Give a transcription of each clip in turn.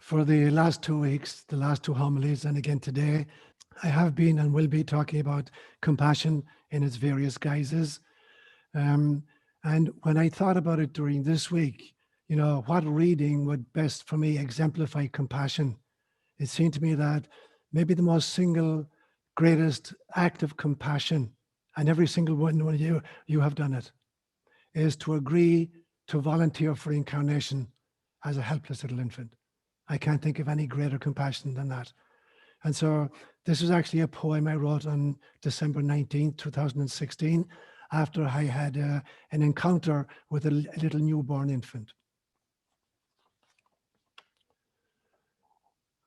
For the last 2 weeks, the last two homilies, and again today, I have been and will be talking about compassion in its various guises. And when I thought about it during this week, what reading would best for me exemplify compassion? It seemed to me that maybe the most single greatest act of compassion, and every single one of you have done it, is to agree to volunteer for incarnation as a helpless little infant. I can't think of any greater compassion than that. And so this is actually a poem I wrote on December 19th, 2016, after I had an encounter with a little newborn infant.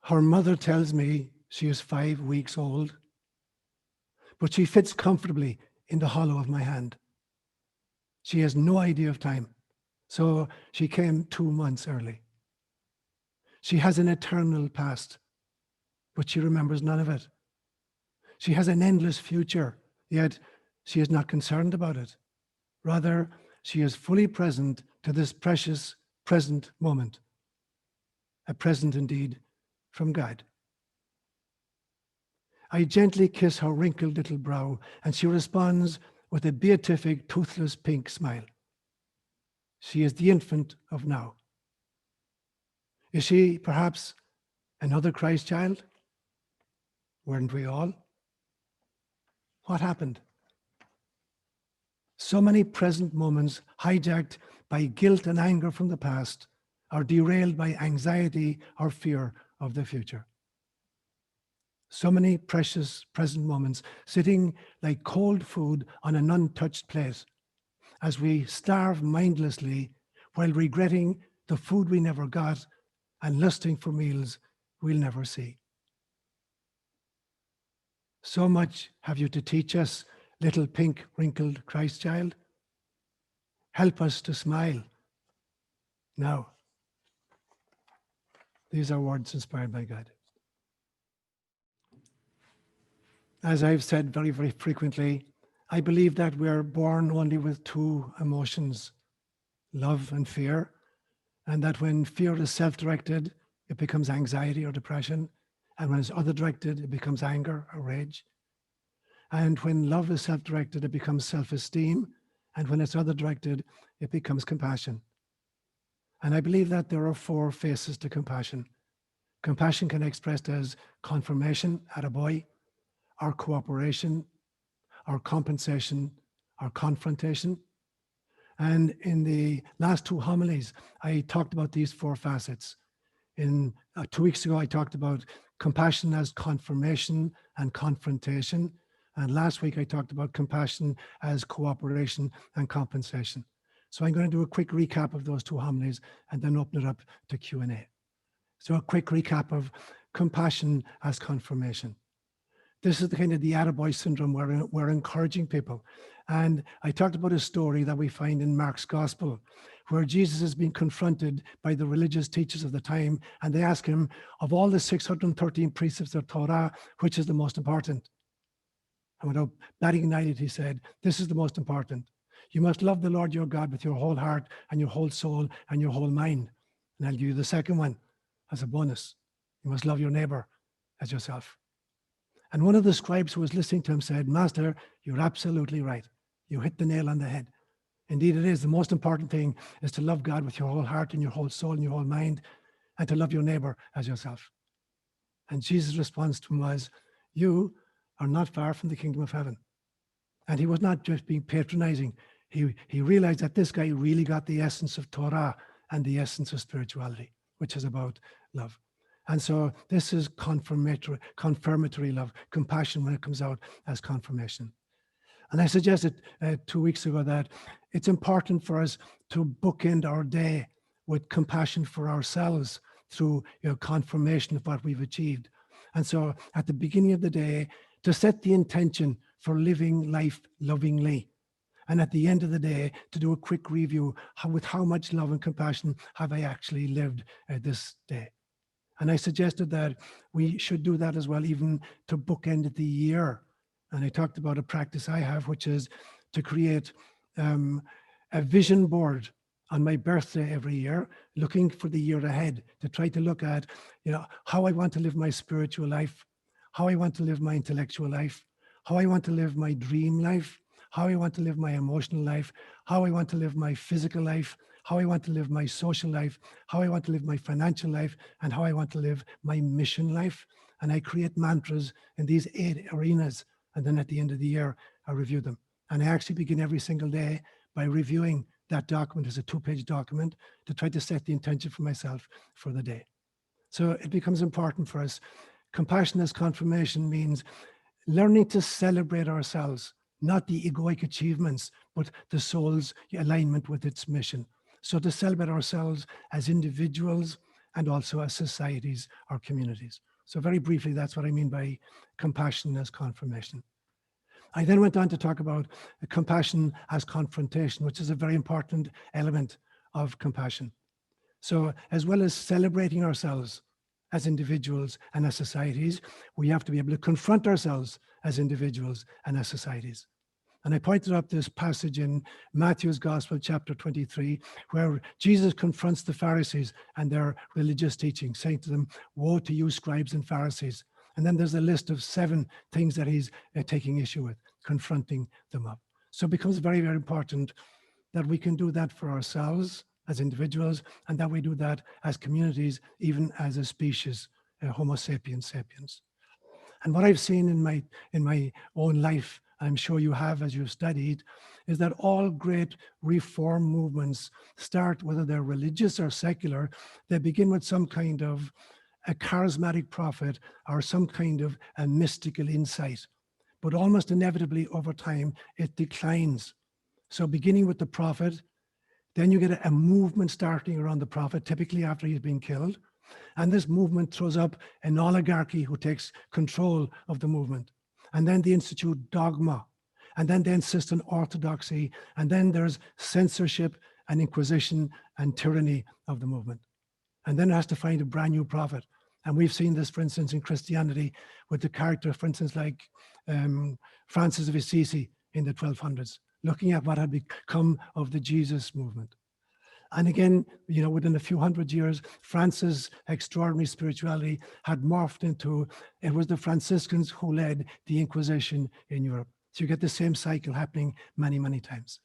Her mother tells me she is 5 weeks old, but she fits comfortably in the hollow of my hand. She has no idea of time, so she came 2 months early. She has an eternal past, but she remembers none of it. She has an endless future, yet she is not concerned about it. Rather, she is fully present to this precious present moment, a present indeed from God. I gently kiss her wrinkled little brow, and she responds with a beatific, toothless pink smile. She is the infant of now. Is she perhaps another Christ child? Weren't we all? What happened? So many present moments hijacked by guilt and anger from the past are derailed by anxiety or fear of the future. So many precious present moments sitting like cold food on an untouched plate as we starve mindlessly while regretting the food we never got and lusting for meals we'll never see. So much have you to teach us, little pink wrinkled Christ child. Help us to smile now. These are words inspired by God. As I've said very, very frequently, I believe that we're born only with two emotions, love and fear, and that when fear is self-directed, it becomes anxiety or depression, and when it's other-directed, it becomes anger or rage. And when love is self-directed, it becomes self-esteem, and when it's other-directed, it becomes compassion. And I believe that there are 4 faces to compassion. Compassion can be expressed as confirmation, attaboy, or cooperation, or compensation, or confrontation. And in the last 2 homilies, I talked about these 4 facets. In 2 weeks ago, I talked about compassion as confirmation and confrontation. And last week, I talked about compassion as cooperation and compensation. So I'm going to do a quick recap of those 2 homilies and then open it up to Q&A. So a quick recap of compassion as confirmation. This is the kind of the attaboy syndrome where we're encouraging people. And I talked about a story that we find in Mark's gospel, where Jesus has been confronted by the religious teachers of the time, and they ask him, of all the 613 precepts of Torah, which is the most important? And without batting an eyelid, he said, this is the most important. You must love the Lord your God with your whole heart and your whole soul and your whole mind. And I'll give you the second one as a bonus. You must love your neighbor as yourself. And one of the scribes who was listening to him said, Master, you're absolutely right. You hit the nail on the head. Indeed, it is. The most important thing is to love God with your whole heart and your whole soul and your whole mind, and to love your neighbor as yourself. And Jesus' response to him was, you are not far from the kingdom of heaven. And he was not just being patronizing. He realized that this guy really got the essence of Torah and the essence of spirituality, which is about love. And so this is confirmatory love, compassion when it comes out as confirmation. And I suggested 2 weeks ago that it's important for us to bookend our day with compassion for ourselves through confirmation of what we've achieved. And so at the beginning of the day, to set the intention for living life lovingly. And at the end of the day, to do a quick review with how much love and compassion have I actually lived this day. And I suggested that we should do that as well, even to bookend the year. And I talked about a practice I have, which is to create a vision board on my birthday every year, looking for the year ahead to try to look at, how I want to live my spiritual life, how I want to live my intellectual life, how I want to live my dream life, how I want to live my emotional life, how I want to live my physical life, how I want to live my social life, how I want to live my financial life, and how I want to live my mission life. And I create mantras in these 8 arenas. And then at the end of the year, I review them. And I actually begin every single day by reviewing that document. As a 2-page document to try to set the intention for myself for the day. So it becomes important for us. Compassion as confirmation means learning to celebrate ourselves, not the egoic achievements, but the soul's alignment with its mission. So to celebrate ourselves as individuals and also as societies or communities. So very briefly, that's what I mean by compassion as confirmation. I then went on to talk about compassion as confrontation, which is a very important element of compassion. So as well as celebrating ourselves as individuals and as societies, we have to be able to confront ourselves as individuals and as societies. And I pointed up this passage in Matthew's Gospel, chapter 23, where Jesus confronts the Pharisees and their religious teaching, saying to them, "Woe to you, scribes and Pharisees." And then there's a list of 7 things that he's taking issue with, confronting them up. So it becomes very, very important that we can do that for ourselves as individuals, and that we do that as communities, even as a species, Homo sapiens sapiens. And what I've seen in my own life, I'm sure you have as you've studied, is that all great reform movements start, whether they're religious or secular, they begin with some kind of a charismatic prophet or some kind of a mystical insight. But almost inevitably over time, it declines. So beginning with the prophet, then you get a movement starting around the prophet, typically after he's been killed. And this movement throws up an oligarchy who takes control of the movement. And then they institute dogma. And then they insist on orthodoxy. And then there's censorship and inquisition and tyranny of the movement. And then it has to find a brand new prophet. And we've seen this, for instance, in Christianity with the character, for instance, like Francis of Assisi in the 1200s, looking at what had become of the Jesus movement. And again, within a few hundred years, Francis' extraordinary spirituality had morphed into, it was the Franciscans who led the Inquisition in Europe. So you get the same cycle happening many, many times.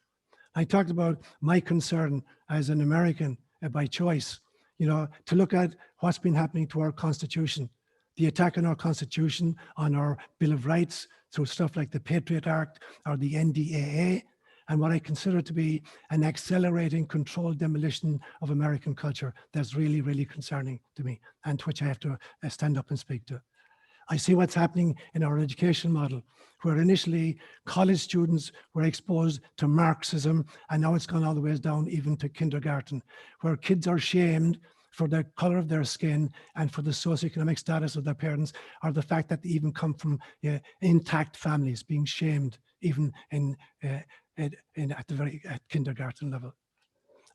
I talked about my concern as an American by choice, to look at what's been happening to our Constitution, the attack on our Constitution, on our Bill of Rights, through stuff like the Patriot Act or the NDAA, and what I consider to be an accelerating, controlled demolition of American culture that's really, really concerning to me, and to which I have to stand up and speak to. I see what's happening in our education model, where initially college students were exposed to Marxism, and now it's gone all the way down even to kindergarten, where kids are shamed for the color of their skin and for the socioeconomic status of their parents, or the fact that they even come from intact families, being shamed even at kindergarten level.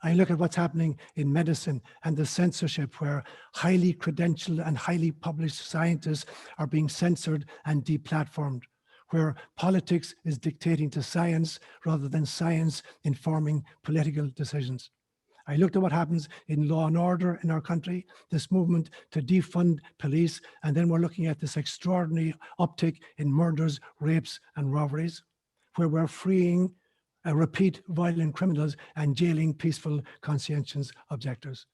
I look at what's happening in medicine and the censorship, where highly credentialed and highly published scientists are being censored and deplatformed, where politics is dictating to science rather than science informing political decisions. I looked at what happens in law and order in our country, this movement to defund police, and then we're looking at this extraordinary uptick in murders, rapes, and robberies, where we're freeing repeat violent criminals and jailing peaceful, conscientious objectors.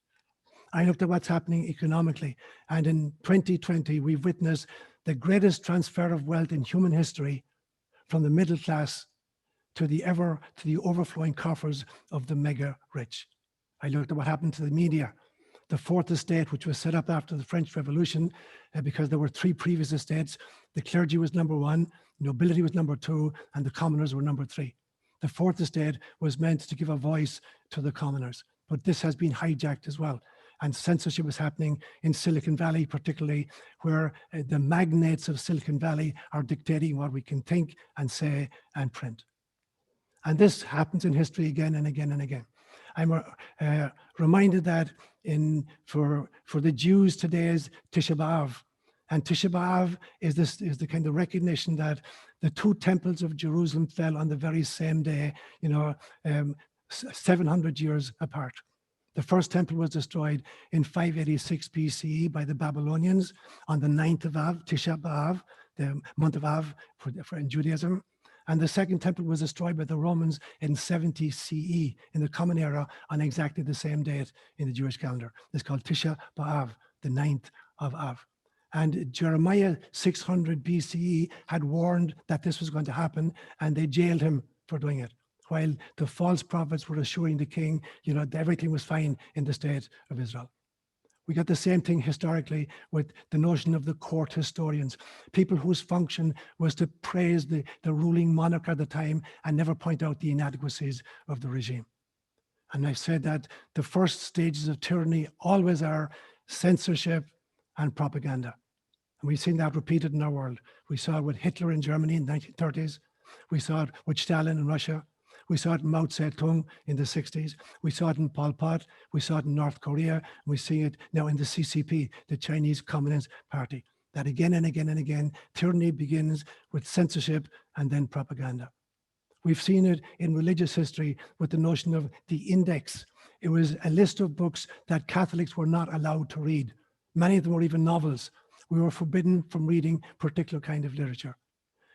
I looked at what's happening economically, and in 2020, we've witnessed the greatest transfer of wealth in human history from the middle class to the overflowing coffers of the mega rich. I looked at what happened to the media, the fourth estate, which was set up after the French Revolution, because there were 3 previous estates. The clergy was number 1, nobility was number 2, and the commoners were number 3. The fourth estate was meant to give a voice to the commoners, but this has been hijacked as well. And censorship is happening in Silicon Valley, particularly, where the magnates of Silicon Valley are dictating what we can think and say and print. And this happens in history again and again and again. I'm reminded that for the Jews today is Tisha B'Av. And Tisha B'Av is the kind of recognition that the 2 temples of Jerusalem fell on the very same day. 700 years apart. The first temple was destroyed in 586 BCE by the Babylonians on the 9th of Av, Tisha B'Av, the month of Av in Judaism. And the second temple was destroyed by the Romans in 70 CE, in the Common Era, on exactly the same date in the Jewish calendar. It's called Tisha B'Av, the 9th of Av. And Jeremiah 600 BCE had warned that this was going to happen, and they jailed him for doing it, while the false prophets were assuring the king, that everything was fine in the state of Israel. We got the same thing historically with the notion of the court historians, people whose function was to praise the ruling monarch at the time and never point out the inadequacies of the regime. And I've said that the first stages of tyranny always are censorship and propaganda. And we've seen that repeated in our world. We saw it with Hitler in Germany in the 1930s. We saw it with Stalin in Russia. We saw it in Mao Zedong in the 60s. We saw it in Pol Pot. We saw it in North Korea. And we see it now in the CCP, the Chinese Communist Party. That again and again and again, tyranny begins with censorship and then propaganda. We've seen it in religious history with the notion of the index. It was a list of books that Catholics were not allowed to read. Many of them were even novels. We were forbidden from reading particular kind of literature.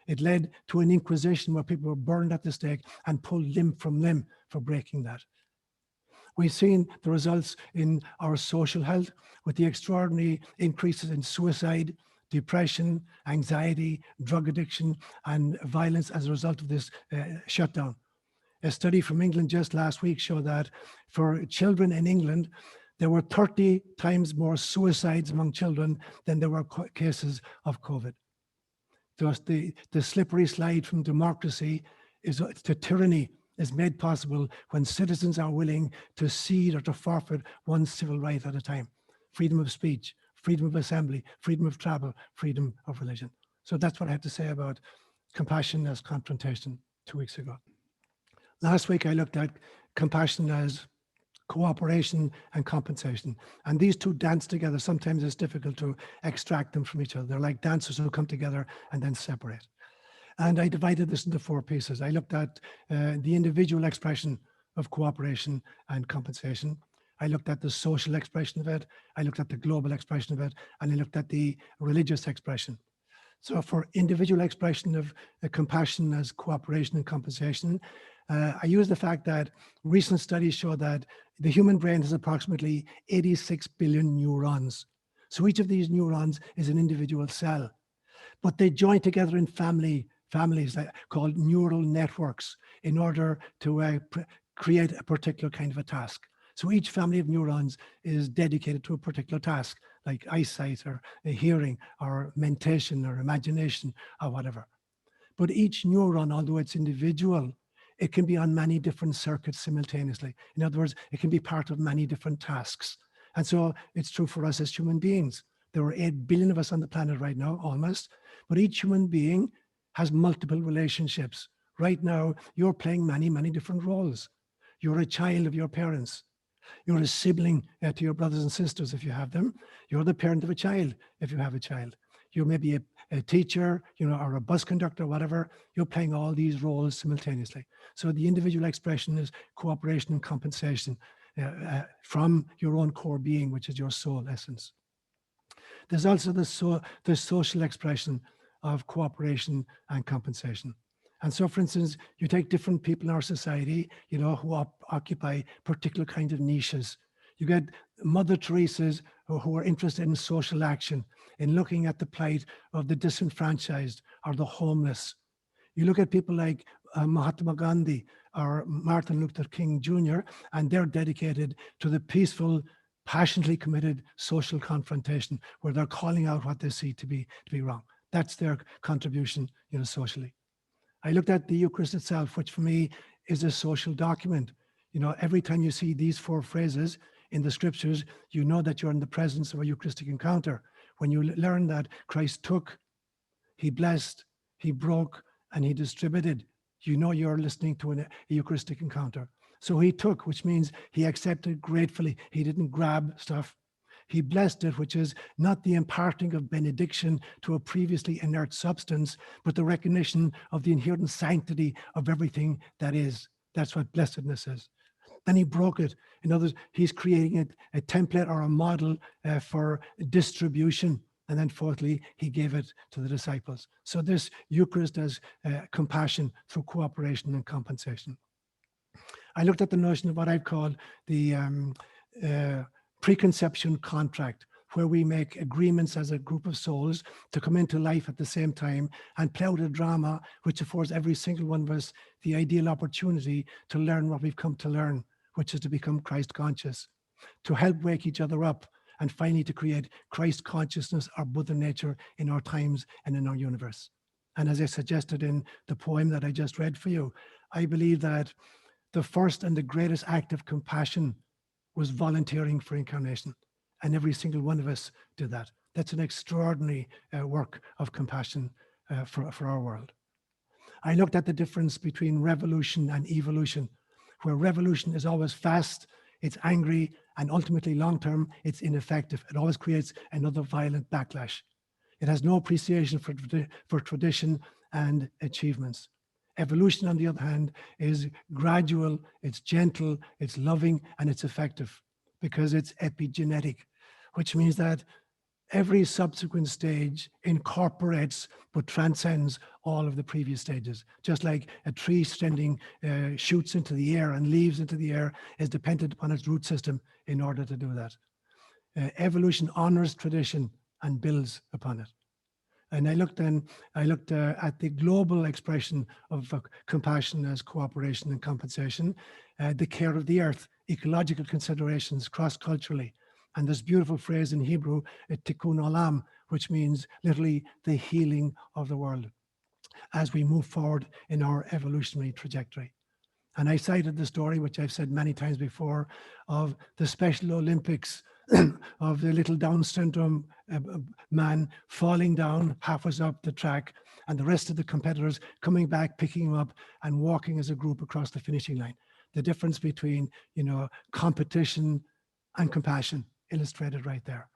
It led to an inquisition where people were burned at the stake and pulled limb from limb for breaking that. We've seen the results in our social health with the extraordinary increases in suicide, depression, anxiety, drug addiction, and violence as a result of this shutdown. A study from England just last week showed that for children in England, there were 30 times more suicides among children than there were cases of COVID. Thus, the slippery slide from democracy to tyranny is made possible when citizens are willing to cede or to forfeit one civil right at a time. Freedom of speech, freedom of assembly, freedom of travel, freedom of religion. So that's what I had to say about compassion as confrontation 2 weeks ago. Last week, I looked at compassion as cooperation and compensation. And these two dance together. Sometimes it's difficult to extract them from each other. They're like dancers who come together and then separate. And I divided this into 4 pieces. I looked at the individual expression of cooperation and compensation. I looked at the social expression of it. I looked at the global expression of it. And I looked at the religious expression. So for individual expression of compassion as cooperation and compensation, I use the fact that recent studies show that the human brain has approximately 86 billion neurons. So each of these neurons is an individual cell, but they join together in families called neural networks in order to create a particular kind of a task. So each family of neurons is dedicated to a particular task, like eyesight or hearing or mentation or imagination or whatever. But each neuron, although it's individual, it can be on many different circuits simultaneously. In other words, it can be part of many different tasks. And so it's true for us as human beings. There are 8 billion of us on the planet right now, almost, but each human being has multiple relationships. Right now, you're playing many, many different roles. You're a child of your parents. You're a sibling to your brothers and sisters if you have them. You're the parent of a child if you have a child. You may be a teacher, or a bus conductor, whatever. You're playing all these roles simultaneously. So the individual expression is cooperation and compensation from your own core being, which is your soul essence. There's also the social expression of cooperation and compensation. And so, for instance, you take different people in our society, who occupy particular kinds of niches. You get Mother Teresa's who are interested in social action, in looking at the plight of the disenfranchised or the homeless. You look at people like Mahatma Gandhi or Martin Luther King Jr., and they're dedicated to the peaceful, passionately committed social confrontation where they're calling out what they see to be wrong. That's their contribution, socially. I looked at the Eucharist itself, which for me is a social document. Every time you see these 4 phrases in the scriptures, you know that you're in the presence of a Eucharistic encounter. When you learn that Christ took, he blessed, he broke, and he distributed, you know you're listening to a Eucharistic encounter. So he took, which means he accepted gratefully. He didn't grab stuff. He blessed it, which is not the imparting of benediction to a previously inert substance, but the recognition of the inherent sanctity of everything that is. That's what blessedness is. Then he broke it. In other words, he's creating a template or a model for distribution. And then fourthly, he gave it to the disciples. So this Eucharist as compassion through cooperation and compensation. I looked at the notion of what I've called the preconception contract, where we make agreements as a group of souls to come into life at the same time and play out a drama which affords every single one of us the ideal opportunity to learn what we've come to learn, which is to become Christ conscious, to help wake each other up, and finally to create Christ consciousness or Buddha nature in our times and in our universe. And as I suggested in the poem that I just read for you, I believe that the first and the greatest act of compassion was volunteering for incarnation. And every single one of us did that. That's an extraordinary work of compassion for our world. I looked at the difference between revolution and evolution, where revolution is always fast, it's angry, and ultimately long-term, it's ineffective. It always creates another violent backlash. It has no appreciation for tradition and achievements. Evolution, on the other hand, is gradual, it's gentle, it's loving, and it's effective because it's epigenetic, which means that every subsequent stage incorporates but transcends all of the previous stages. Just like a tree sending shoots into the air and leaves into the air is dependent upon its root system in order to do that. Evolution honors tradition and builds upon it. And I looked at the global expression of compassion as cooperation and compensation, the care of the earth, ecological considerations cross-culturally. And this beautiful phrase in Hebrew, tikkun olam, which means literally the healing of the world as we move forward in our evolutionary trajectory. And I cited the story, which I've said many times before, of the Special Olympics of the little Down syndrome man falling down halfway up the track, and the rest of the competitors coming back, picking him up, and walking as a group across the finishing line. The difference between, competition and compassion illustrated right there.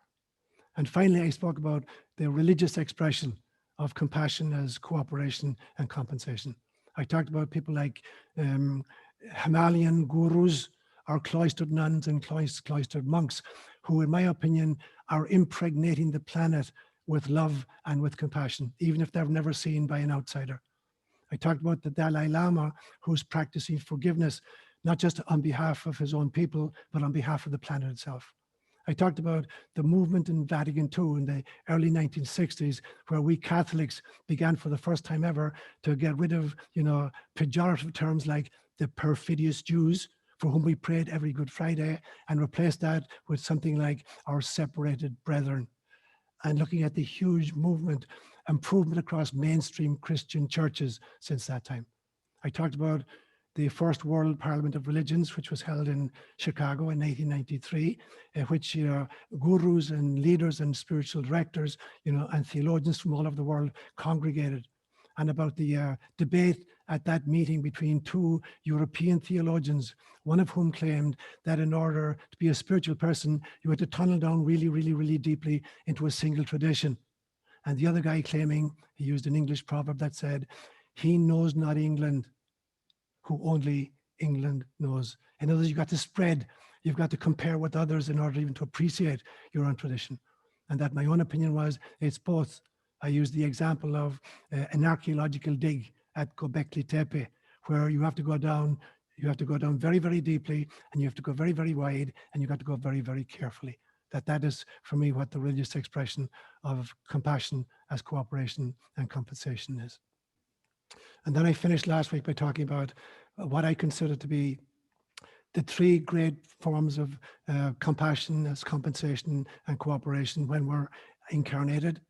And finally, I spoke about the religious expression of compassion as cooperation and compensation. I talked about people like Himalayan gurus, or cloistered nuns and cloistered monks, who, in my opinion, are impregnating the planet with love and with compassion, even if they're never seen by an outsider. I talked about the Dalai Lama, who's practicing forgiveness, not just on behalf of his own people, but on behalf of the planet itself. I talked about the movement in Vatican II in the early 1960s, where we Catholics began for the first time ever to get rid of, pejorative terms like the perfidious Jews, for whom we prayed every Good Friday, and replaced that with something like our separated brethren. And looking at the huge improvement across mainstream Christian churches since that time. I talked about the first World Parliament of Religions, which was held in Chicago in 1893, which gurus and leaders and spiritual directors, and theologians from all over the world congregated. And about the debate at that meeting between two European theologians, one of whom claimed that in order to be a spiritual person, you had to tunnel down really, really, really deeply into a single tradition. And the other guy claiming, he used an English proverb that said, "He knows not England, who only England knows." In other words, you've got to spread, you've got to compare with others in order even to appreciate your own tradition. And that my own opinion was, it's both. I used the example of an archaeological dig at Göbekli Tepe, where you have to go down very, very deeply, and you have to go very, very wide, and you got to go very, very carefully. That is, for me, what the religious expression of compassion as cooperation and compensation is. And then I finished last week by talking about what I consider to be the three great forms of compassion as compensation and cooperation when we're incarnated.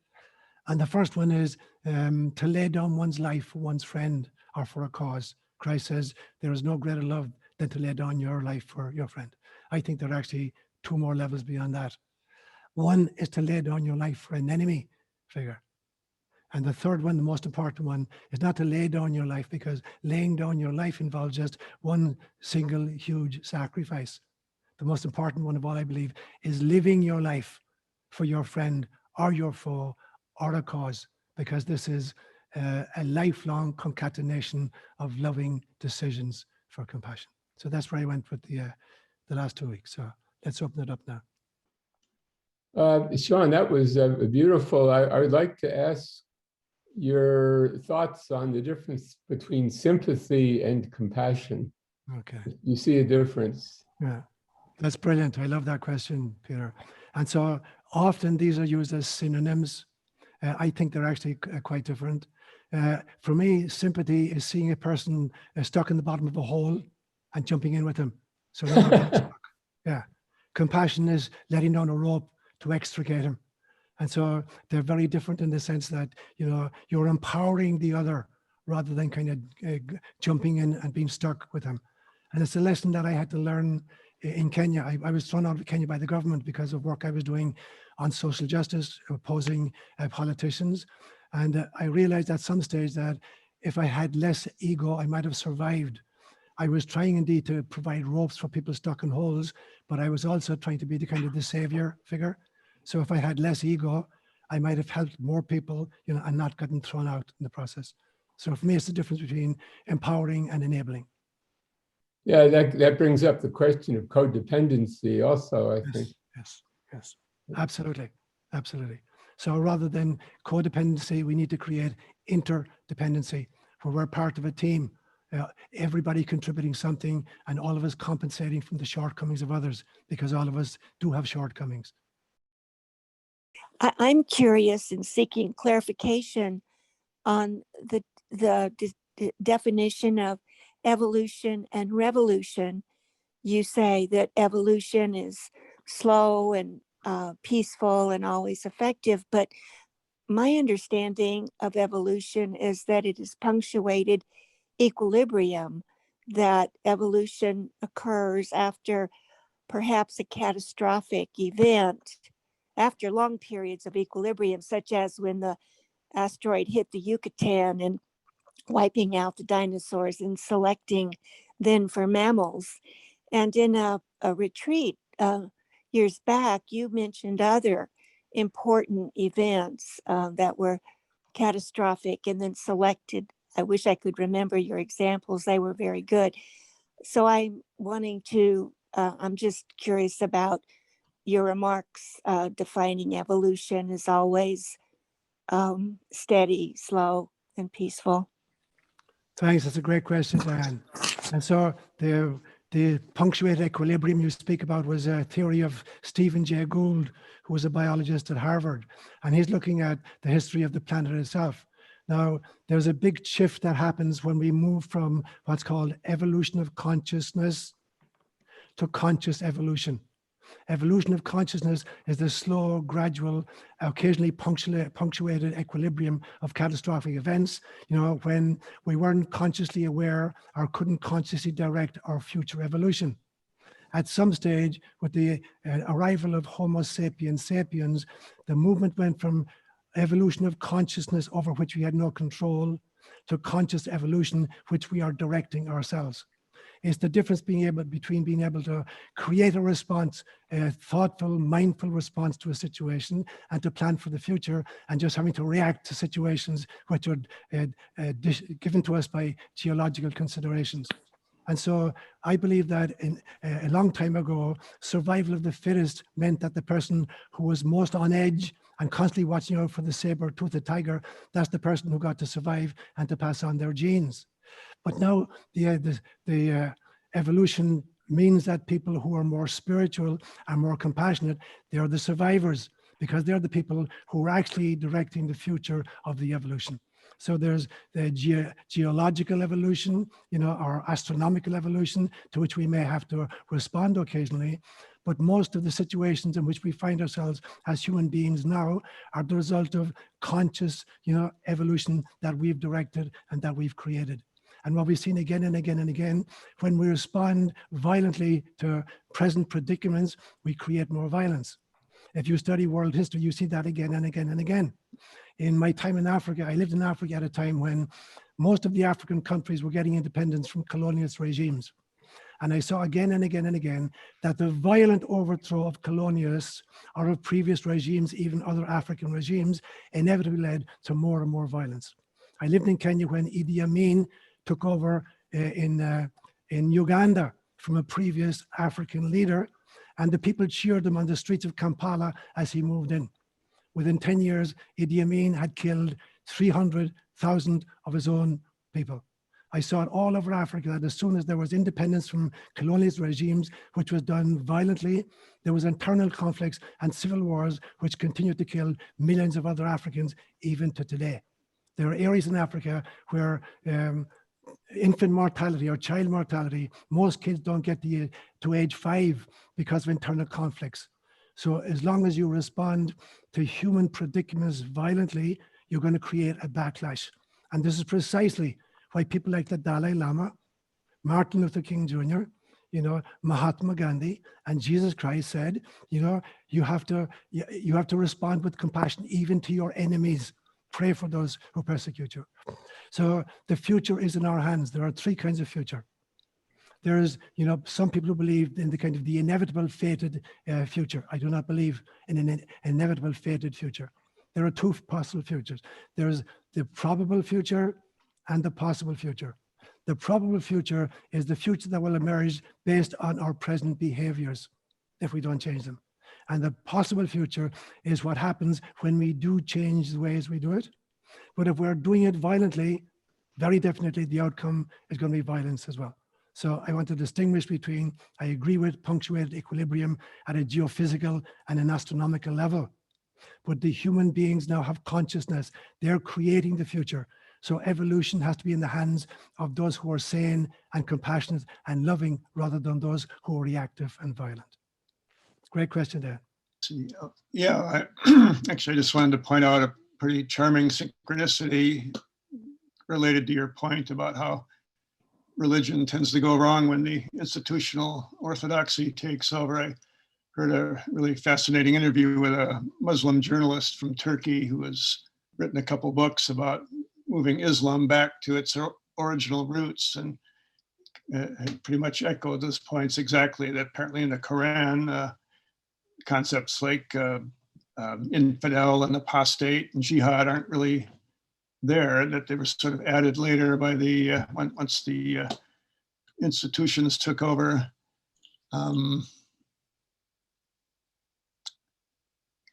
And the first one is to lay down one's life for one's friend or for a cause. Christ says there is no greater love than to lay down your life for your friend. I think there are actually two more levels beyond that. One is to lay down your life for an enemy figure. And the third one, the most important one, is not to lay down your life, because laying down your life involves just one single huge sacrifice. The most important one of all, I believe, is living your life for your friend or your foe or a cause, because this is a lifelong concatenation of loving decisions for compassion. So that's where I went with the last 2 weeks. So let's open it up now. Seán, that was beautiful. I would like to ask your thoughts on the difference between sympathy and compassion. Okay. You see a difference? Yeah, that's brilliant. I love that question, Peter. And so often these are used as synonyms. I think they're actually quite different. For me, sympathy is seeing a person stuck in the bottom of a hole and jumping in with them, so no one gets stuck. Yeah. Compassion is letting down a rope to extricate him. And so they're very different in the sense that, you know, you're empowering the other rather than kind of jumping in and being stuck with him. And it's a lesson that I had to learn in Kenya. I was thrown out of Kenya by the government because of work I was doing on social justice, opposing politicians. And I realized at some stage that if I had less ego, I might have survived. I was trying indeed to provide ropes for people stuck in holes, but I was also trying to be the kind of the savior figure. So if I had less ego, I might have helped more people, you know, and not gotten thrown out in the process. So for me, it's the difference between empowering and enabling. Yeah, that brings up the question of codependency also, I think. Yes, absolutely, absolutely. So rather than codependency, we need to create interdependency, where we're part of a team, everybody contributing something and all of us compensating from the shortcomings of others, because all of us do have shortcomings. I'm curious in seeking clarification on the definition of evolution and revolution. You say that evolution is slow and peaceful and always effective, but my understanding of evolution is that it is punctuated equilibrium, that evolution occurs after perhaps a catastrophic event, after long periods of equilibrium, such as when the asteroid hit the Yucatan and wiping out the dinosaurs and selecting then for mammals. And in a retreat years back, you mentioned other important events that were catastrophic and then selected. I wish I could remember your examples. They were very good. So I'm just curious about your remarks defining evolution as always steady, slow, and peaceful. Thanks. That's a great question, Diane. And so the punctuated equilibrium you speak about was a theory of Stephen Jay Gould, who was a biologist at Harvard, and he's looking at the history of the planet itself. Now, there's a big shift that happens when we move from what's called evolution of consciousness to conscious evolution. Evolution of consciousness is the slow, gradual, occasionally punctuated equilibrium of catastrophic events, you know, when we weren't consciously aware or couldn't consciously direct our future evolution. At some stage, with the arrival of Homo sapiens sapiens, the movement went from evolution of consciousness over which we had no control to conscious evolution, which we are directing ourselves. It's the difference between being able to create a response, a thoughtful, mindful response to a situation, and to plan for the future, and just having to react to situations which are given to us by geological considerations. And so I believe that a long time ago, survival of the fittest meant that the person who was most on edge and constantly watching out for the saber-toothed tiger, that's the person who got to survive and to pass on their genes. But now the evolution means that people who are more spiritual and more compassionate, they are the survivors, because they're the people who are actually directing the future of the evolution. So there's the geological evolution, you know, or astronomical evolution, to which we may have to respond occasionally. But most of the situations in which we find ourselves as human beings now are the result of conscious, you know, evolution that we've directed and that we've created. And what we've seen again and again and again, when we respond violently to present predicaments, we create more violence. If you study world history, you see that again and again and again. In my time in Africa, I lived in Africa at a time when most of the African countries were getting independence from colonialist regimes. And I saw again and again and again that the violent overthrow of colonialists or of previous regimes, even other African regimes, inevitably led to more and more violence. I lived in Kenya when Idi Amin took over in Uganda. from a previous African leader, and the people cheered him on the streets of Kampala as he moved in. Within 10 years, Idi Amin had killed 300,000 of his own people. I saw it all over Africa that as soon as there was independence from colonialist regimes, which was done violently, there was internal conflicts and civil wars, which continued to kill millions of other Africans, even to today. There are areas in Africa where infant mortality or child mortality, most kids don't get to age 5 because of internal conflicts. So as long as you respond to human predicaments violently, you're going to create a backlash. And this is precisely why people like the Dalai Lama, Martin Luther King Jr., Mahatma Gandhi, and Jesus Christ said, you have to respond with compassion even to your enemies. Pray for those who persecute you. So the future is in our hands. There are 3 kinds of future. There's, some people who believe in the kind of the inevitable fated future. I do not believe in an inevitable fated future. There are 2 possible futures. There's the probable future and the possible future. The probable future is the future that will emerge based on our present behaviors if we don't change them. And the possible future is what happens when we do change the ways we do it. But if we're doing it violently, very definitely the outcome is going to be violence as well. So I want to distinguish between, I agree with punctuated equilibrium at a geophysical and an astronomical level. But the human beings now have consciousness. They're creating the future. So evolution has to be in the hands of those who are sane and compassionate and loving rather than those who are reactive and violent. Great question there. Yeah, actually, I just wanted to point out a pretty charming synchronicity related to your point about how religion tends to go wrong when the institutional orthodoxy takes over. I heard a really fascinating interview with a Muslim journalist from Turkey who has written a couple books about moving Islam back to its original roots, and pretty much echoed those points exactly, that apparently in the Quran, concepts like infidel and apostate and jihad aren't really there, that they were sort of added later by the, once the institutions took over.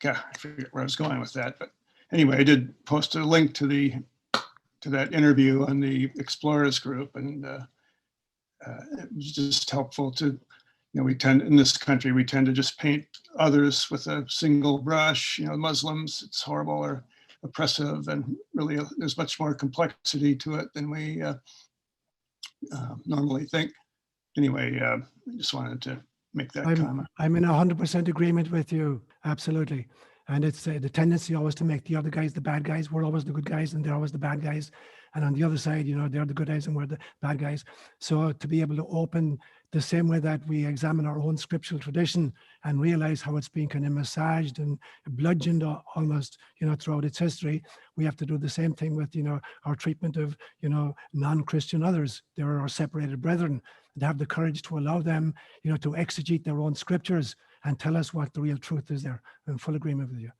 Yeah, I forget where I was going with that, but anyway, I did post a link to that interview on the Explorers group, and it was just helpful to, we tend, in this country, we tend to just paint others with a single brush. Muslims, it's horrible or oppressive, and really there's much more complexity to it than we normally think. Anyway, I just wanted to make that comment. I'm in 100% agreement with you, absolutely. And it's the tendency always to make the other guys the bad guys. We're always the good guys and they're always the bad guys. And on the other side, they're the good guys and we're the bad guys. So to be able to open the same way that we examine our own scriptural tradition and realize how it's been kind of massaged and bludgeoned almost, throughout its history, we have to do the same thing with, our treatment of, non-Christian others. They're our separated brethren, and have the courage to allow them, to exegete their own scriptures and tell us what the real truth is there. I'm in full agreement with you.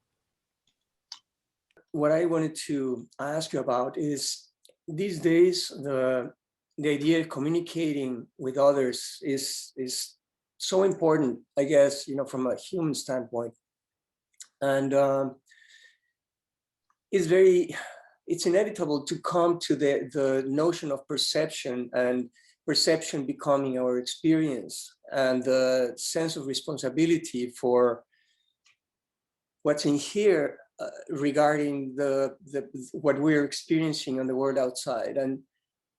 What I wanted to ask you about is, these days, the idea of communicating with others is so important, I guess, from a human standpoint. And it's inevitable to come to the notion of perception, and perception becoming our experience, and the sense of responsibility for what's in here regarding what we're experiencing on the world outside. And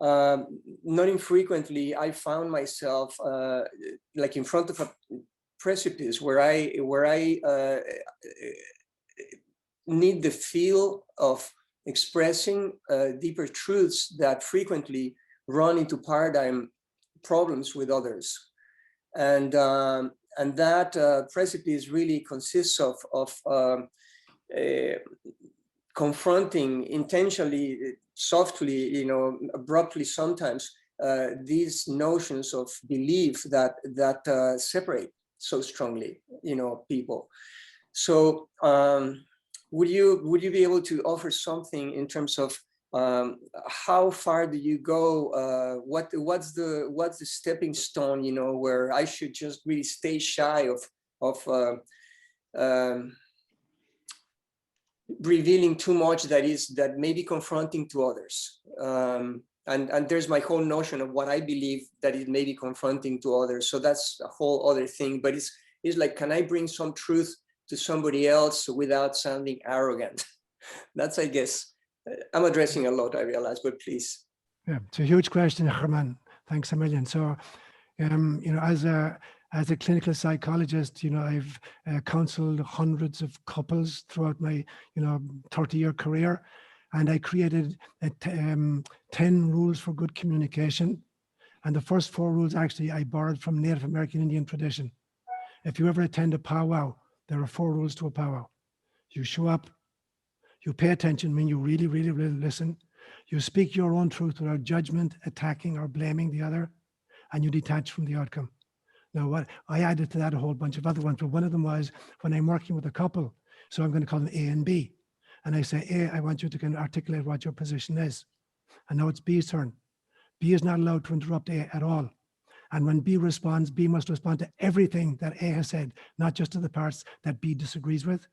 not infrequently, I found myself like in front of a precipice where I need the feel of expressing deeper truths that frequently run into paradigm problems with others. And that precipice really consists of confronting intentionally, softly, abruptly sometimes, these notions of belief that separate so strongly, people. So would you be able to offer something in terms of how far do you go? What's the stepping stone, you know, where I should just really stay shy of revealing too much that may be confronting to others. And there's my whole notion of what I believe that it may be confronting to others. So that's a whole other thing. But it's like, can I bring some truth to somebody else without sounding arrogant? That's, I guess, I'm addressing a lot, I realize, but please. Yeah, it's a huge question, Herman. Thanks a million. So, you know, as a clinical psychologist, you know, I've counseled hundreds of couples throughout my, you know, 30-year career, and I created 10 rules for good communication. And the first 4 rules actually I borrowed from Native American Indian tradition. If you ever attend a powwow, there are 4 rules to a powwow. You show up, you pay attention, mean you really, really, really listen. You speak your own truth without judgment, attacking or blaming the other, and you detach from the outcome. Now, what I added to that a whole bunch of other ones, but one of them was when I'm working with a couple, so I'm going to call them A and B. And I say, A, I want you to kind of articulate what your position is. And now it's B's turn. B is not allowed to interrupt A at all. And when B responds, B must respond to everything that A has said, not just to the parts that B disagrees with.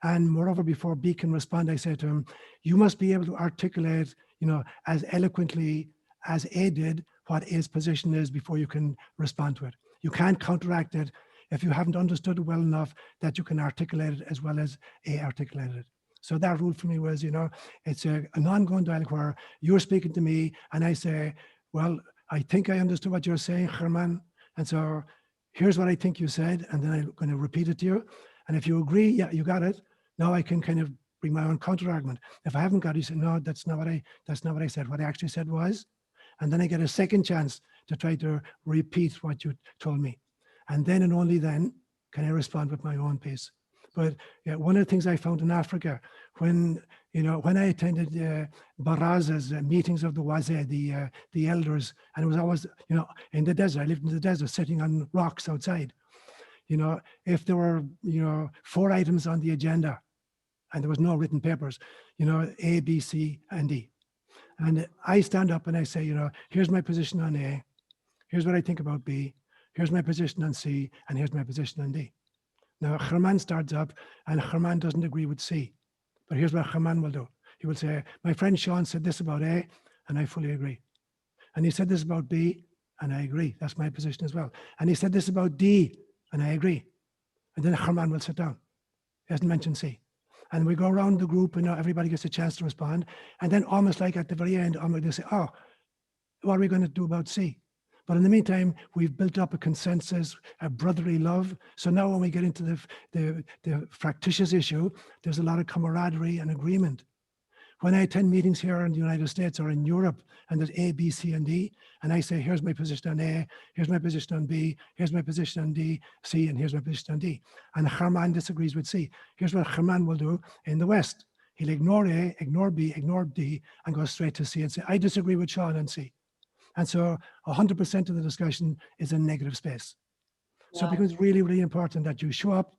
And moreover, before B can respond, I say to him, you must be able to articulate, you know, as eloquently as A did what A's position is before you can respond to it. You can't counteract it if you haven't understood it well enough that you can articulate it as well as A articulated it. So that rule for me was, you know, it's an ongoing dialogue where you're speaking to me and I say, well, I think I understood what you're saying, Herman. And so here's what I think you said. And then I'm going to repeat it to you. And if you agree, yeah, you got it. Now I can kind of bring my own counter argument. If I haven't got it, you say, no, that's not what I said. What I actually said was, and then I get a second chance to try to repeat what you told me. And then and only then can I respond with my own piece. But yeah, one of the things I found in Africa, when I attended barazas, meetings of the Wazé, the elders, and it was always, you know, in the desert. I lived in the desert, sitting on rocks outside. You know, if there were, you know, 4 items on the agenda, and there was no written papers, you know, A, B, C, and D. And I stand up and I say, you know, here's my position on A, here's what I think about B, here's my position on C, and here's my position on D. Now, Herman starts up, and Herman doesn't agree with C. But here's what Herman will do. He will say, my friend Seán said this about A, and I fully agree. And he said this about B, and I agree. That's my position as well. And he said this about D, and I agree. And then Herman will sit down. He hasn't mentioned C. And we go around the group, and everybody gets a chance to respond. And then almost like at the very end, I'm going to say, oh, what are we going to do about C? But in the meantime, we've built up a consensus, a brotherly love. So now when we get into the fractious issue, there's a lot of camaraderie and agreement. When I attend meetings here in the United States or in Europe, and there's A, B, C, and D, and I say, here's my position on A, here's my position on B, here's my position on D, C, and here's my position on D. And Herman disagrees with C. Here's what Herman will do in the West. He'll ignore A, ignore B, ignore D, and go straight to C and say, I disagree with Seán on C. And so 100% of the discussion is in negative space. So it becomes really, really important that you show up,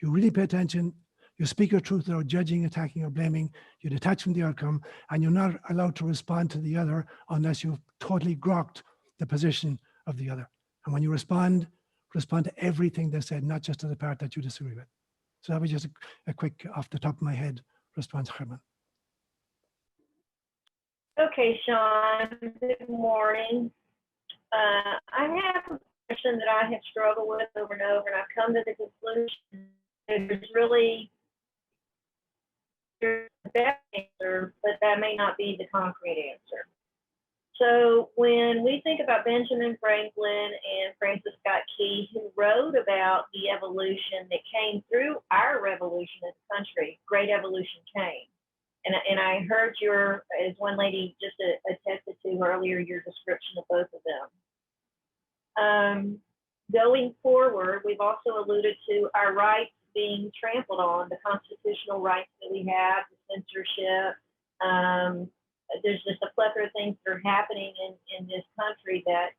you really pay attention, you speak your truth without judging, attacking, or blaming, you detach from the outcome, and you're not allowed to respond to the other unless you've totally grokked the position of the other. And when you respond to everything they said, not just to the part that you disagree with. So that was just a quick, off the top of my head, response, Herman. Okay, Seán, good morning. I have a question that I have struggled with over and over, and I've come to the conclusion that there's really the best answer, but that may not be the concrete answer. So when we think about Benjamin Franklin and Francis Scott Key, who wrote about the evolution that came through our revolution as a country, great evolution came. And I heard as one lady just attested to earlier, your description of both of them. Going forward, we've also alluded to our rights being trampled on, the constitutional rights that we have, the censorship. There's just a plethora of things that are happening in this country that,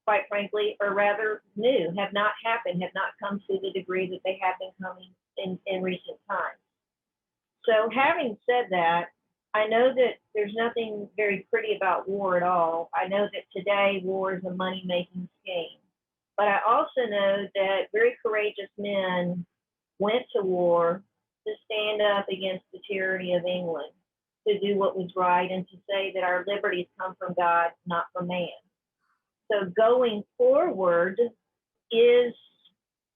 quite frankly, are rather new, have not happened, have not come to the degree that they have been coming in recent times. So having said that, I know that there's nothing very pretty about war at all. I know that today war is a money-making scheme. But I also know that very courageous men went to war to stand up against the tyranny of England, to do what was right, and to say that our liberties come from God, not from man. So going forward is,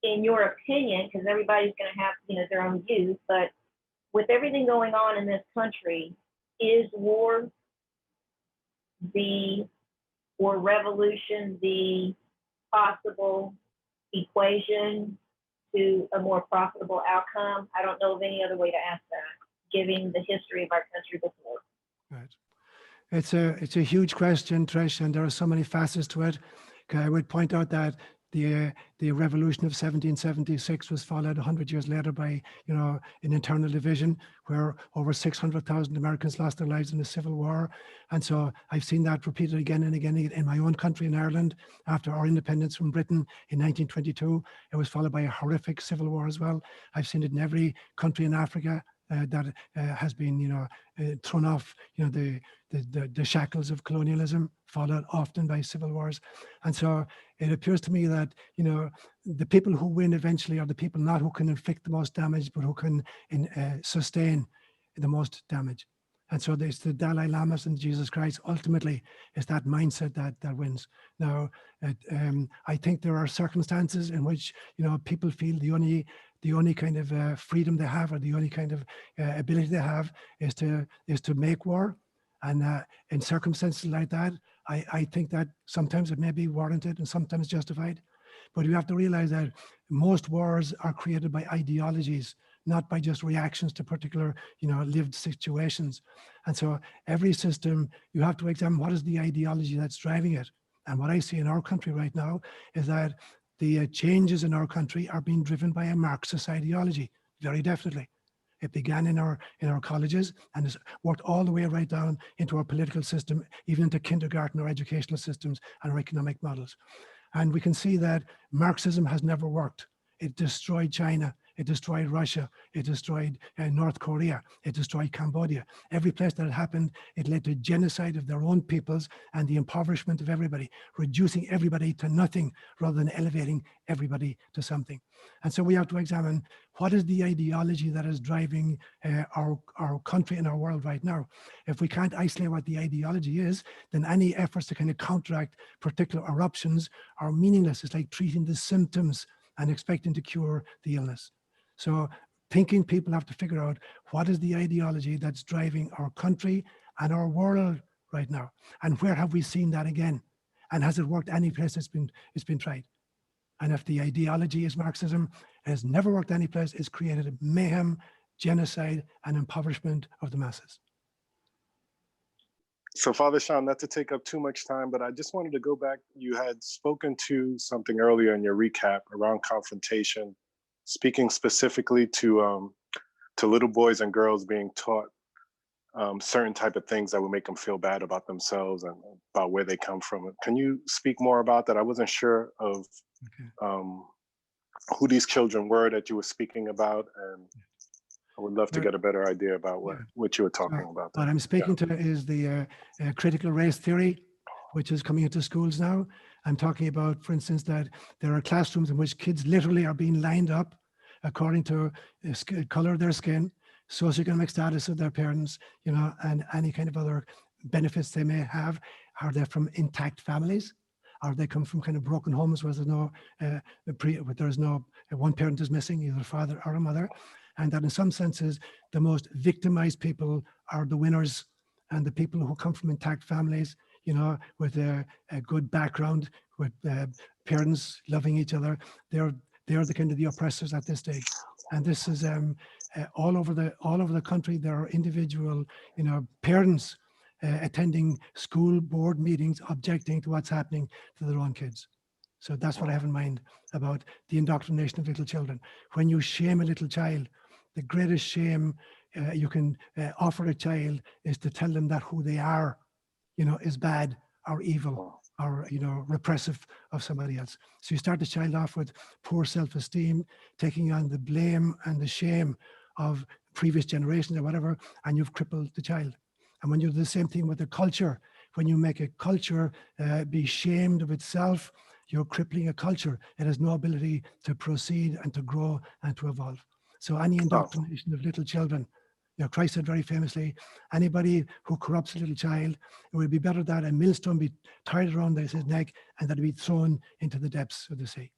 in your opinion, because everybody's going to have, their own views, but with everything going on in this country, is war or revolution the possible equation to a more profitable outcome? I don't know of any other way to ask that, given the history of our country before. Right. It's a huge question, Trish, and there are so many facets to it. I would point out that the revolution of 1776 was followed 100 years later by, an internal division where over 600,000 Americans lost their lives in the Civil War. And so I've seen that repeated again and again in my own country, in Ireland, after our independence from Britain in 1922. It was followed by a horrific civil war as well. I've seen it in every country in Africa that has been, thrown off, the shackles of colonialism, followed often by civil wars. And so it appears to me that, the people who win eventually are the people not who can inflict the most damage, but who can sustain the most damage. And so there's the Dalai Lamas and Jesus Christ. Ultimately, it's that mindset that wins. Now, I think there are circumstances in which, people feel the only kind of freedom they have, or the only kind of ability they have, is to make war. And in circumstances like that, I think that sometimes it may be warranted and sometimes justified. But you have to realize that most wars are created by ideologies, not by just reactions to particular, lived situations. And so every system, you have to examine what is the ideology that's driving it. And what I see in our country right now is that the changes in our country are being driven by a Marxist ideology, very definitely. It began in our colleges and has worked all the way right down into our political system, even into kindergarten, our educational systems and our economic models. And we can see that Marxism has never worked. It destroyed China. It destroyed Russia. It destroyed North Korea. It destroyed Cambodia. Every place that it happened, it led to genocide of their own peoples and the impoverishment of everybody, reducing everybody to nothing rather than elevating everybody to something. And so we have to examine what is the ideology that is driving our country and our world right now. If we can't isolate what the ideology is, then any efforts to kind of counteract particular eruptions are meaningless. It's like treating the symptoms and expecting to cure the illness. So thinking people have to figure out what is the ideology that's driving our country and our world right now, and where have we seen that again, and has it worked any place it's been tried? And if the ideology is Marxism, it has never worked any place. It's created mayhem, genocide, and impoverishment of the masses. So Father Seán, not to take up too much time, but I just wanted to go back. You had spoken to something earlier in your recap around confrontation, speaking specifically to little boys and girls being taught certain type of things that would make them feel bad about themselves and about where they come from. Can you speak more about that? I wasn't sure of who these children were that you were speaking about, and I would love to get a better idea about what you were talking about. What I'm speaking to is the critical race theory, which is coming into schools now. I'm talking about, for instance, that there are classrooms in which kids literally are being lined up according to the color of their skin, socioeconomic status of their parents, and any kind of other benefits they may have. Are they from intact families? Or they come from kind of broken homes where there's no one parent is missing, either a father or a mother, and that in some senses the most victimized people are the winners, and the people who come from intact families, with a good background, with parents loving each other, they're the kind of the oppressors at this stage. And this is all over the country. There are individual, parents attending school board meetings objecting to what's happening to their own kids. So that's what I have in mind about the indoctrination of little children. When you shame a little child, the greatest shame you can offer a child is to tell them that who they are, is bad or evil or, repressive of somebody else. So you start the child off with poor self-esteem, taking on the blame and the shame of previous generations or whatever, and you've crippled the child. And when you do the same thing with the culture, when you make a culture be shamed of itself, you're crippling a culture. It has no ability to proceed and to grow and to evolve. So any indoctrination of little children, you know, Christ said very famously, anybody who corrupts a little child, it would be better that a millstone be tied around his neck and that it be thrown into the depths of the sea.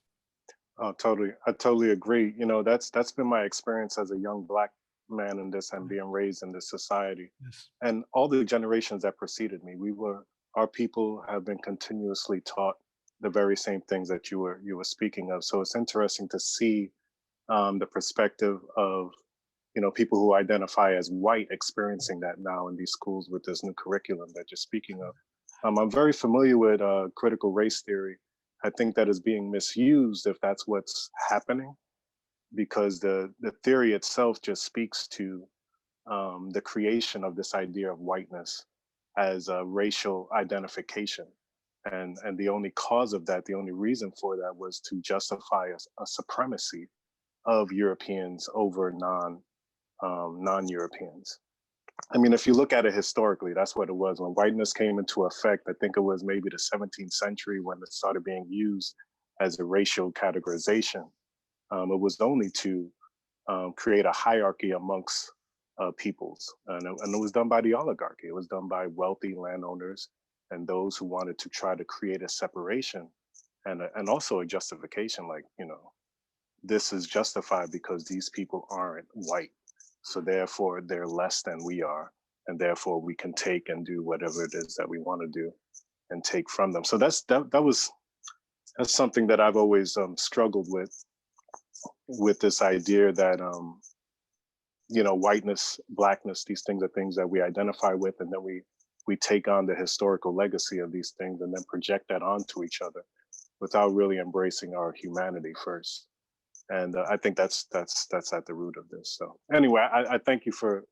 Oh, totally. I totally agree. You know, that's been my experience as a young Black man in this and being raised in this society. Yes. And all the generations that preceded me, our people have been continuously taught the very same things that you were speaking of. So it's interesting to see the perspective of, you know, people who identify as white experiencing that now in these schools with this new curriculum that you're speaking of. I'm very familiar with critical race theory. I think that is being misused if that's what's happening, because the theory itself just speaks to the creation of this idea of whiteness as a racial identification. And the only cause of that, the only reason for that was to justify a supremacy of Europeans over non-Europeans. I mean, if you look at it historically, that's what it was. When whiteness came into effect, I think it was maybe the 17th century when it started being used as a racial categorization. It was only to create a hierarchy amongst peoples. And it was done by the oligarchy. It was done by wealthy landowners and those who wanted to try to create a separation and also a justification, like, you know, this is justified because these people aren't white. So therefore they're less than we are. And therefore we can take and do whatever it is that we want to do and take from them. So that's something that I've always struggled with this idea that, you know, whiteness, Blackness, these things are things that we identify with, and then we take on the historical legacy of these things and then project that onto each other without really embracing our humanity first. And I think that's at the root of this. So anyway, I thank you for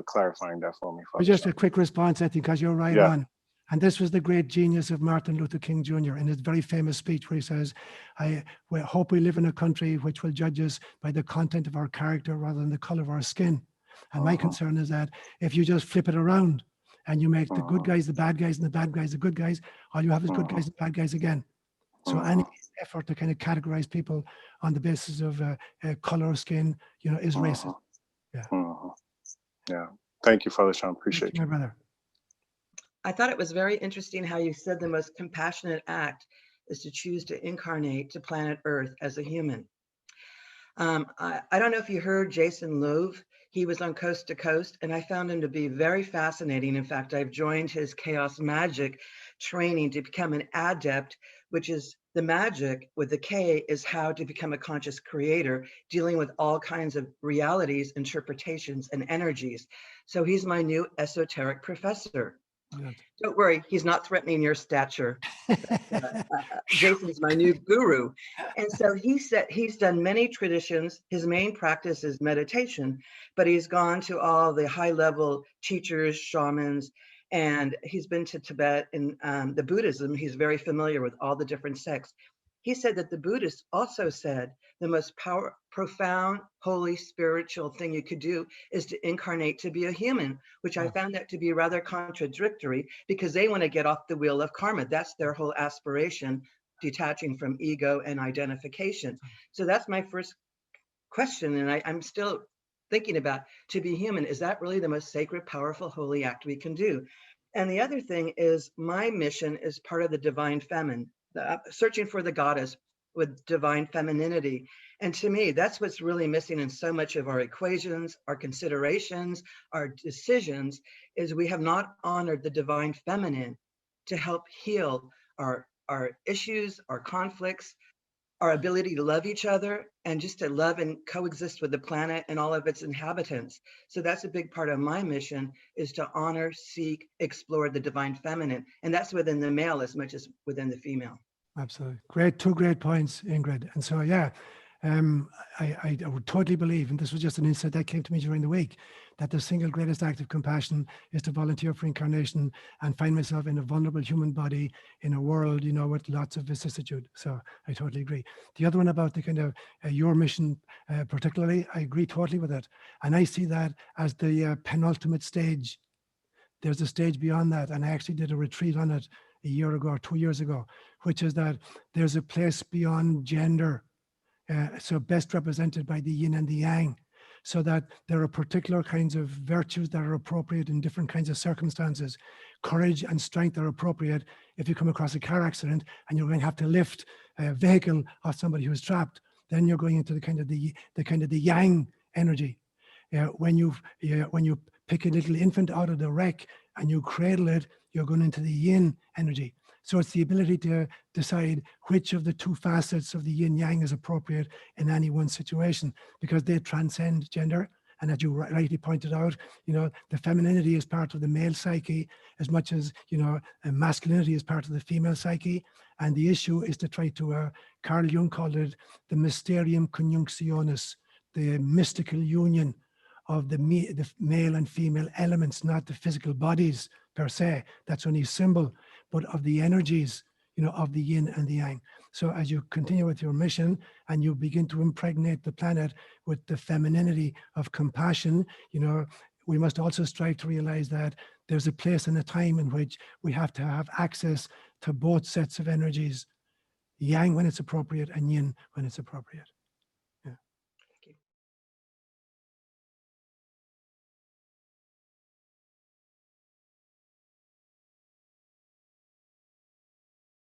clarifying that for me. Just a quick response, I think, because you're right on. And this was the great genius of Martin Luther King Jr. in his very famous speech where he says, I hope we live in a country which will judge us by the content of our character rather than the color of our skin. And my concern is that if you just flip it around and you make the good guys the bad guys and the bad guys the good guys, all you have is good guys and bad guys again. So any effort to kind of categorize people on the basis of color or skin, you know, is racist. Yeah. Yeah. Thank you, Father Seán. Appreciate you. My brother. I thought it was very interesting how you said the most compassionate act is to choose to incarnate to planet Earth as a human. I don't know if you heard Jason Loeb. He was on Coast to Coast, and I found him to be very fascinating. In fact, I've joined his Chaos Magic training to become an adept, which is the magic with the K is how to become a conscious creator, dealing with all kinds of realities, interpretations, and energies. So he's my new esoteric professor. Good. Don't worry, he's not threatening your stature. Jason's my new guru. And so he said he's done many traditions. His main practice is meditation, but he's gone to all the high-level teachers, shamans, and he's been to Tibet and the Buddhism. He's very familiar with all the different sects. He said that the Buddhists also said the most profound, holy, spiritual thing you could do is to incarnate to be a human, which I found that to be rather contradictory because they want to get off the wheel of karma. That's their whole aspiration, detaching from ego and identification. So that's my first question. And I'm still thinking about, to be human, is that really the most sacred, powerful, holy act we can do? And the other thing is my mission is part of the divine feminine. Searching for the goddess with divine femininity. And to me, that's what's really missing in so much of our equations, our considerations, our decisions, is we have not honored the divine feminine to help heal our issues, our conflicts, our ability to love each other, and just to love and coexist with the planet and all of its inhabitants. So that's a big part of my mission, is to honor, seek, explore the divine feminine. And that's within the male as much as within the female. Absolutely. Great, two great points, Ingrid. And so, yeah, I would totally believe, and this was just an insight that came to me during the week, that the single greatest act of compassion is to volunteer for incarnation and find myself in a vulnerable human body in a world, you know, with lots of vicissitude. So I totally agree. The other one about the kind of your mission particularly, I agree totally with it. And I see that as the penultimate stage, there's a stage beyond that. And I actually did a retreat on it a year ago or 2 years ago, which is that there's a place beyond gender. So best represented by the yin and the yang, so that there are particular kinds of virtues that are appropriate in different kinds of circumstances. Courage and strength are appropriate if you come across a car accident and you're going to have to lift a vehicle off somebody who's trapped. Then you're going into the kind of the yang energy. When you pick a little infant out of the wreck and you cradle it, you're going into the yin energy. So it's the ability to decide which of the two facets of the yin yang is appropriate in any one situation, because they transcend gender. And as you rightly pointed out, the femininity is part of the male psyche as much as, masculinity is part of the female psyche. And the issue is to try to, Carl Jung called it the mysterium conjunctionis, the mystical union of the male and female elements, not the physical bodies per se. That's only a symbol, but of the energies, of the yin and the yang. So as you continue with your mission and you begin to impregnate the planet with the femininity of compassion, we must also strive to realize that there's a place and a time in which we have to have access to both sets of energies, yang when it's appropriate and yin when it's appropriate.